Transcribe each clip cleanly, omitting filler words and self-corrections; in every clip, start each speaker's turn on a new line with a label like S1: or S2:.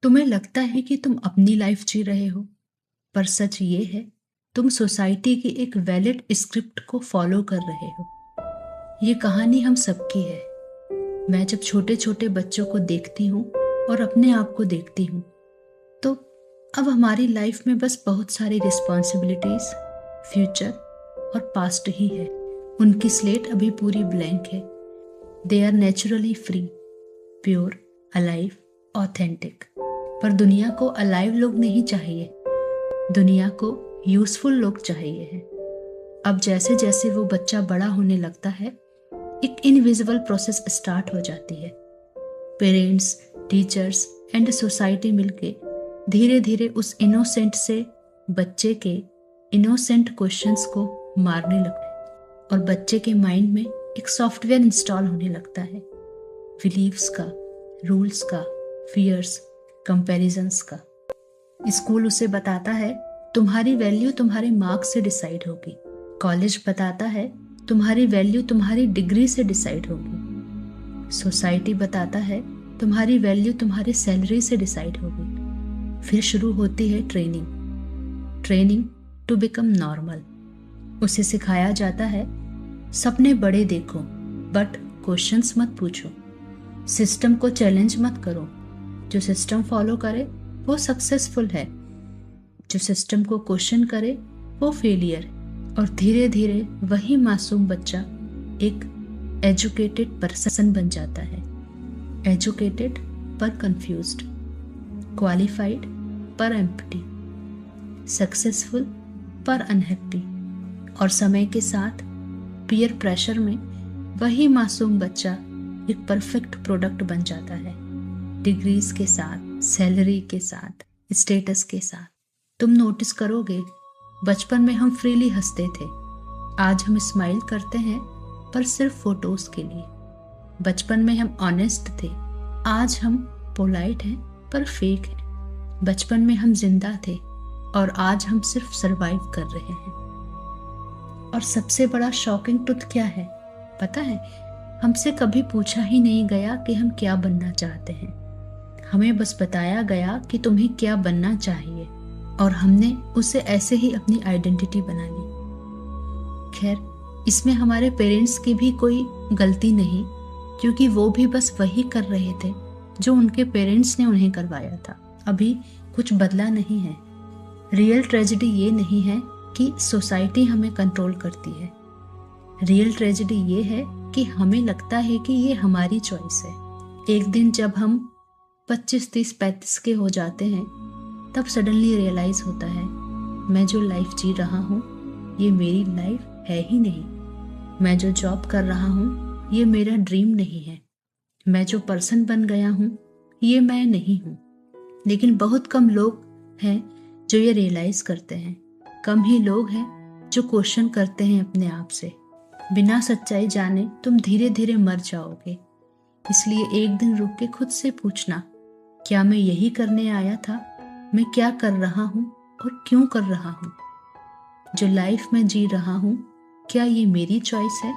S1: तुम्हें लगता है कि तुम अपनी लाइफ जी रहे हो, पर सच ये है तुम सोसाइटी की एक वैलिड स्क्रिप्ट को फॉलो कर रहे हो। ये कहानी हम सबकी है। मैं जब छोटे छोटे बच्चों को देखती हूँ और अपने आप को देखती हूँ, तो अब हमारी लाइफ में बस बहुत सारी रिस्पॉन्सिबिलिटीज, फ्यूचर और पास्ट ही है। उनकी स्लेट अभी पूरी ब्लैंक है। They are naturally free, pure, alive, authentic. पर दुनिया को अलाइव लोग नहीं चाहिए, दुनिया को यूजफुल लोग चाहिए हैं। अब जैसे जैसे वो बच्चा बड़ा होने लगता है, एक इनविजिबल प्रोसेस स्टार्ट हो जाती है। पेरेंट्स, टीचर्स एंड सोसाइटी मिलके धीरे धीरे उस इनोसेंट से बच्चे के इनोसेंट क्वेश्चंस को मारने लगते हैं और बच्चे के माइंड में एक सॉफ्टवेयर इंस्टॉल होने लगता है, बिलीव्स का, रूल्स का, फियर्स, कंपैरिजंस का। स्कूल उसे बताता है तुम्हारी वैल्यू तुम्हारे मार्क्स से डिसाइड होगी। कॉलेज बताता है तुम्हारी वैल्यू तुम्हारी डिग्री से डिसाइड होगी। सोसाइटी बताता है तुम्हारी वैल्यू तुम्हारी सैलरी से डिसाइड होगी। फिर शुरू होती है ट्रेनिंग टू बिकम नॉर्मल। उसे सिखाया जाता है सपने बड़े देखो, बट क्वेश्चंस मत पूछो। सिस्टम को चैलेंज मत करो। जो सिस्टम फॉलो करे वो सक्सेसफुल है, जो सिस्टम को क्वेश्चन करे वो फेलियर। और धीरे धीरे वही मासूम बच्चा एक एजुकेटेड पर्सन बन जाता है। एजुकेटेड पर कंफ्यूज्ड, क्वालिफाइड पर एम्प्टी, सक्सेसफुल पर अनहैप्पी। और समय के साथ पीयर प्रेशर में वही मासूम बच्चा एक परफेक्ट प्रोडक्ट बन जाता है, डिग्रीज के साथ, सैलरी के साथ, स्टेटस के साथ। तुम नोटिस करोगे बचपन में हम फ्रीली हंसते थे, आज हम स्माइल करते हैं पर सिर्फ फोटोज के लिए। बचपन में हम ऑनेस्ट थे, आज हम पोलाइट हैं पर फेक हैं। बचपन में हम जिंदा थे और आज हम सिर्फ सरवाइव कर रहे हैं। और सबसे बड़ा शॉकिंग ट्रुथ क्या है पता है? हमसे कभी पूछा ही नहीं गया कि हम क्या बनना चाहते हैं। हमें बस बताया गया कि तुम्हें क्या बनना चाहिए और हमने उसे ऐसे ही अपनी आइडेंटिटी बना ली। खैर, इसमें हमारे पेरेंट्स की भी कोई गलती नहीं, क्योंकि वो भी बस वही कर रहे थे जो उनके पेरेंट्स ने उन्हें करवाया था। अभी कुछ बदला नहीं है। रियल ट्रेजेडी ये नहीं है कि सोसाइटी हमें कंट्रोल करती है। रियल ट्रेजेडी ये है कि हमें लगता है कि ये हमारी चॉइस है। एक दिन जब हम 25, 30, 35 के हो जाते हैं, तब सडनली रियलाइज होता है मैं जो लाइफ जी रहा हूँ ये मेरी लाइफ है ही नहीं। मैं जो जॉब कर रहा हूँ ये मेरा ड्रीम नहीं है। मैं जो पर्सन बन गया हूँ ये मैं नहीं हूँ। लेकिन बहुत कम लोग हैं जो ये रियलाइज करते हैं। कम ही लोग हैं जो क्वेश्चन करते हैं अपने आप से। बिना सच्चाई जाने तुम धीरे धीरे मर जाओगे। इसलिए एक दिन रुक के खुद से पूछना, क्या मैं यही करने आया था? मैं क्या कर रहा हूँ और क्यों कर रहा हूँ? जो लाइफ में जी रहा हूँ क्या ये मेरी चॉइस है?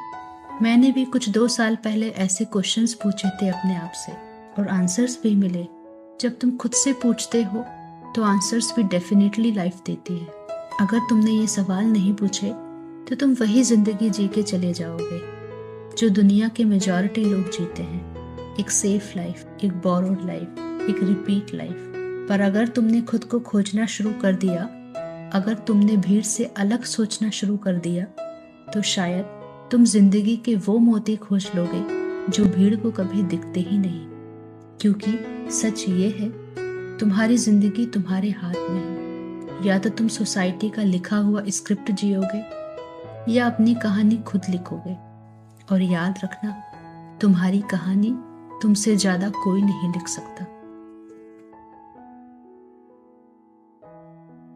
S1: मैंने भी कुछ 2 साल पहले ऐसे क्वेश्चंस पूछे थे अपने आप से और आंसर्स भी मिले। जब तुम खुद से पूछते हो तो आंसर्स भी डेफिनेटली लाइफ देती है। अगर तुमने ये सवाल नहीं पूछे तो तुम वही जिंदगी जी के चले जाओगे जो दुनिया के मेजॉरिटी लोग जीते हैं। एक सेफ लाइफ, एक बोरोड लाइफ, एक रिपीट लाइफ। पर अगर तुमने खुद को खोजना शुरू कर दिया, अगर तुमने भीड़ से अलग सोचना शुरू कर दिया, तो शायद तुम जिंदगी के वो मोती खोज लोगे जो भीड़ को कभी दिखते ही नहीं। क्योंकि सच ये है, तुम्हारी जिंदगी तुम्हारे हाथ में है। या तो तुम सोसाइटी का लिखा हुआ स्क्रिप्ट जियोगे या अपनी कहानी खुद लिखोगे। और याद रखना, तुम्हारी कहानी तुमसे ज्यादा कोई नहीं लिख सकता।